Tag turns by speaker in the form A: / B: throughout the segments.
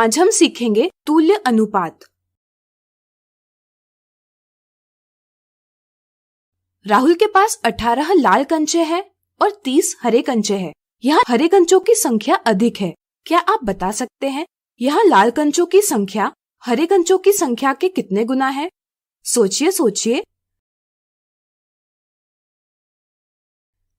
A: आज हम सीखेंगे तुल्य अनुपात। राहुल के पास 18 लाल कंचे हैं और 30 हरे कंचे हैं। यहाँ हरे कंचों की संख्या अधिक है। क्या आप बता सकते हैं यहाँ लाल कंचों की संख्या हरे कंचों की संख्या के कितने गुना है? सोचिए सोचिए।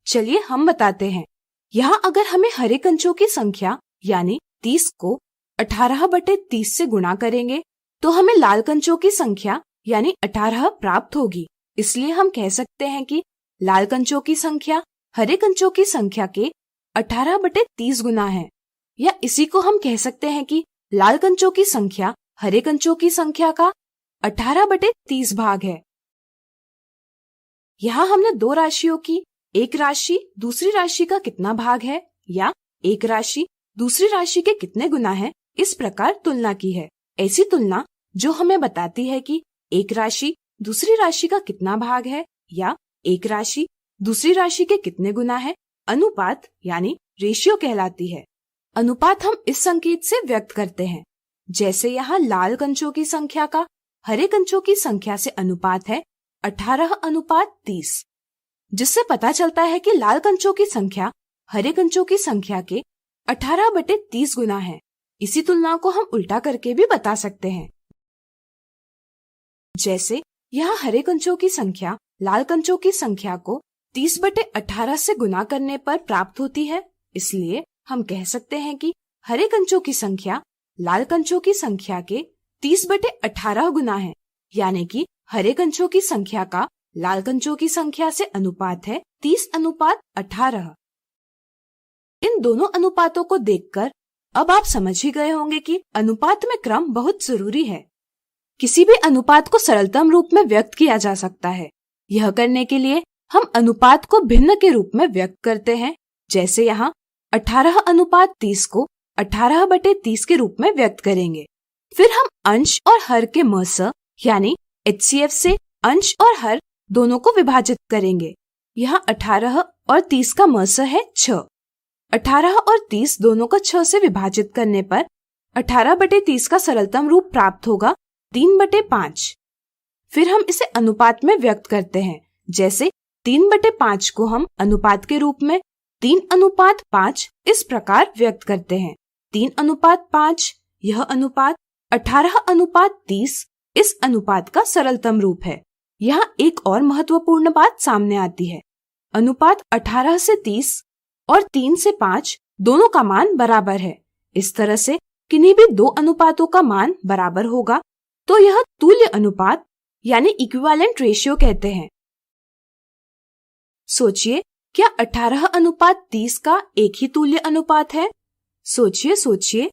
A: चलिए हम बताते हैं। यहाँ अगर हमें हरे कंचों की संख्या यानी 30 को 18/30 से गुणा करेंगे तो हमें लाल कंचों की संख्या यानी 18 प्राप्त होगी। इसलिए हम कह सकते हैं कि लाल कंचों की संख्या हरे कंचों की संख्या के 18/30 गुना है। या इसी को हम कह सकते हैं कि लाल कंचों की संख्या हरे कंचों की संख्या का 18/30 भाग है। यहाँ हमने दो राशियों की एक राशि दूसरी राशि का कितना भाग है या एक राशि दूसरी राशि के कितने गुना है इस प्रकार तुलना की है। ऐसी तुलना जो हमें बताती है कि एक राशि दूसरी राशि का कितना भाग है या एक राशि दूसरी राशि के कितने गुना है, अनुपात यानी रेशियो कहलाती है। अनुपात हम इस संकेत से व्यक्त करते हैं। जैसे यहाँ लाल कंचों की संख्या का हरे कंचों की संख्या से अनुपात है 18:30, जिससे पता चलता है कि लाल कंचों की संख्या हरे कंचों की संख्या के 18/30 गुना है। इसी तुलना को हम उल्टा करके भी बता सकते हैं। जैसे यहाँ हरे कंचों की संख्या लाल कंचों की संख्या को 30/18 से गुना करने पर प्राप्त होती है। इसलिए हम कह सकते हैं कि हरे कंचों की संख्या लाल कंचों की संख्या के 30/18 गुना है, यानी कि हरे कंचों की संख्या का लाल कंचों की संख्या से अनुपात है 30:18। इन दोनों अनुपातों को देखकर अब आप समझ ही गए होंगे कि अनुपात में क्रम बहुत जरूरी है। किसी भी अनुपात को सरलतम रूप में व्यक्त किया जा सकता है। यह करने के लिए हम अनुपात को भिन्न के रूप में व्यक्त करते हैं। जैसे यहाँ 18:30 को 18/30 के रूप में व्यक्त करेंगे। फिर हम अंश और हर के मस यानी HCF से अंश और हर दोनों को विभाजित करेंगे। यहाँ 18 और 30 का मस है 6। 18 और 30 दोनों को 6 से विभाजित करने पर 18/30 का सरलतम रूप प्राप्त होगा 3/5। फिर हम इसे अनुपात में व्यक्त करते हैं। जैसे 3/5 को हम अनुपात के रूप में 3:5 इस प्रकार व्यक्त करते हैं। 3:5 यह अनुपात 18:30 इस अनुपात का सरलतम रूप है। यहाँ एक और महत्वपूर्ण बात सामने आती है। अनुपात 18 से 30 और 3 से 5 दोनों का मान बराबर है। इस तरह से किन्हीं भी दो अनुपातों का मान बराबर होगा तो यह तुल्य अनुपात यानी इक्विवेलेंट रेशियो कहते हैं। सोचिए, क्या 18:30 का एक ही तुल्य अनुपात है? सोचिए सोचिए।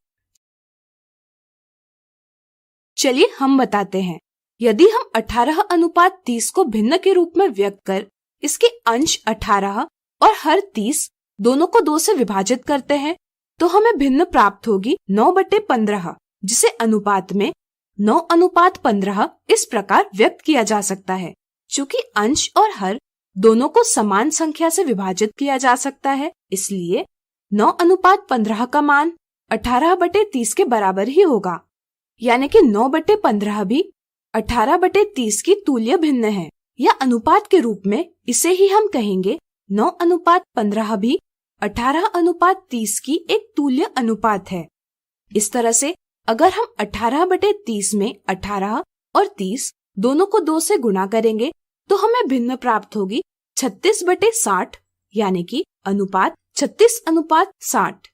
A: चलिए हम बताते हैं। यदि हम 18:30 को भिन्न के रूप में व्यक्त कर इसके अंश 18 और हर 30 दोनों को 2 से विभाजित करते हैं तो हमें भिन्न प्राप्त होगी 9/15, जिसे अनुपात में 9:15 इस प्रकार व्यक्त किया जा सकता है। चूँकि अंश और हर दोनों को समान संख्या से विभाजित किया जा सकता है, इसलिए 9:15 का मान 18/30 के बराबर ही होगा। यानी कि 9/15 भी 18/30 की तुल्य भिन्न है। या अनुपात के रूप में इसे ही हम कहेंगे 9:15 भी 18:30 की एक तुल्य अनुपात है। इस तरह से अगर हम 18/30 में 18 और 30 दोनों को 2 से गुणा करेंगे तो हमें भिन्न प्राप्त होगी 36/60, यानी कि अनुपात 36:60।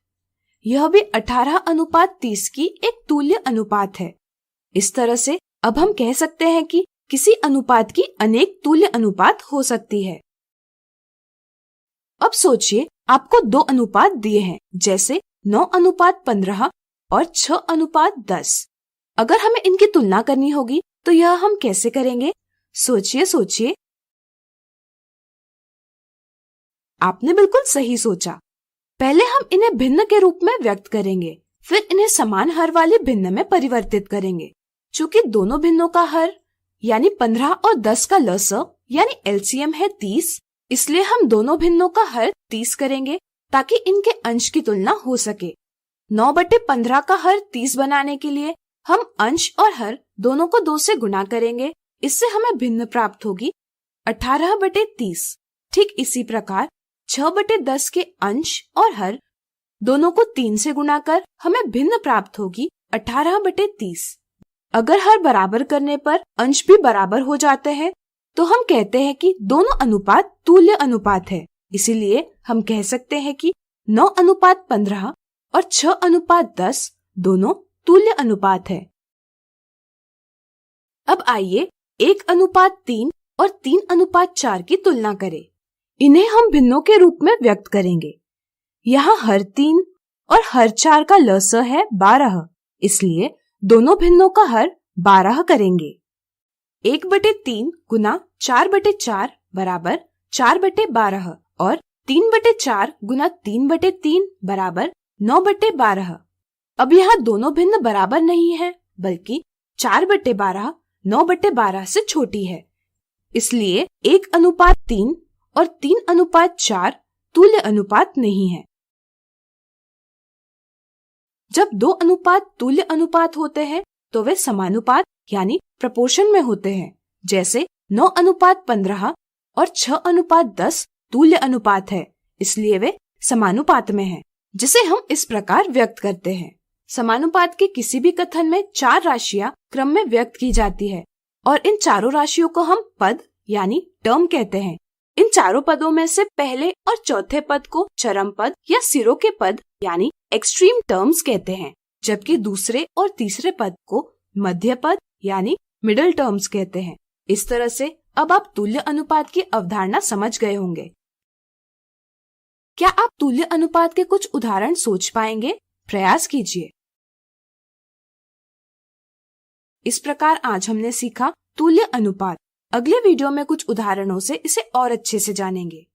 A: यह भी 18:30 की एक तुल्य अनुपात है। इस तरह से अब हम कह सकते हैं कि किसी अनुपात की अनेक तुल्य अनुपात हो सकती है। अब सोचिए, आपको दो अनुपात दिए हैं, जैसे 9:15 और 6:10। अगर हमें इनकी तुलना करनी होगी तो यह हम कैसे करेंगे? सोचिए सोचिए। आपने बिल्कुल सही सोचा। पहले हम इन्हें भिन्न के रूप में व्यक्त करेंगे, फिर इन्हें समान हर वाली भिन्न में परिवर्तित करेंगे। चूँकि दोनों भिन्नों का हर यानी 15 और 10 का लस यानी LCM है 30, इसलिए हम दोनों भिन्नों का हर 30 करेंगे ताकि इनके अंश की तुलना हो सके। 9/15 का हर 30 बनाने के लिए हम अंश और हर दोनों को 2 से गुणा करेंगे। इससे हमें भिन्न प्राप्त होगी 18/30। ठीक इसी प्रकार 6/10 के अंश और हर दोनों को 3 से गुणा कर हमें भिन्न प्राप्त होगी 18/30। अगर हर बराबर करने पर अंश भी बराबर हो जाते हैं तो हम कहते हैं कि दोनों अनुपात तुल्य अनुपात है। इसीलिए हम कह सकते हैं कि 9:15 और 6:10 दोनों तुल्य अनुपात है। अब आइए 1:3 और 3:4 की तुलना करें। इन्हें हम भिन्नों के रूप में व्यक्त करेंगे। यहाँ हर 3 और हर 4 का लस है 12, इसलिए दोनों भिन्नों का हर 12 करेंगे। 1/3 गुना 4/4 बराबर 4/12 और 3/4 गुना 3/3 बराबर 9/12। अब यहाँ दोनों भिन्न बराबर नहीं है, बल्कि 4/12 9/12 से छोटी है। इसलिए 1:3 और 3:4 तुल्य अनुपात नहीं है। जब 2 अनुपात तुल्य अनुपात होते हैं तो वे समानुपात यानी प्रपोर्शन में होते हैं। जैसे 9:15 और 6:10 तुल्य अनुपात है, इसलिए वे समानुपात में हैं, जिसे हम इस प्रकार व्यक्त करते हैं। समानुपात के किसी भी कथन में 4 राशियां क्रम में व्यक्त की जाती है और इन चारों राशियों को हम पद यानी टर्म कहते हैं। इन चारों पदों में से पहले और चौथे पद को चरम पद या सिरों के पद यानी एक्सट्रीम टर्म्स कहते हैं, जबकि दूसरे और तीसरे पद को मध्य पद यानी मिडिल टर्म्स कहते हैं। इस तरह से अब आप तुल्य अनुपात की अवधारणा समझ गए होंगे। क्या आप तुल्य अनुपात के कुछ उदाहरण सोच पाएंगे? प्रयास कीजिए। इस प्रकार आज हमने सीखा तुल्य अनुपात। अगले वीडियो में कुछ उदाहरणों से इसे और अच्छे से जानेंगे।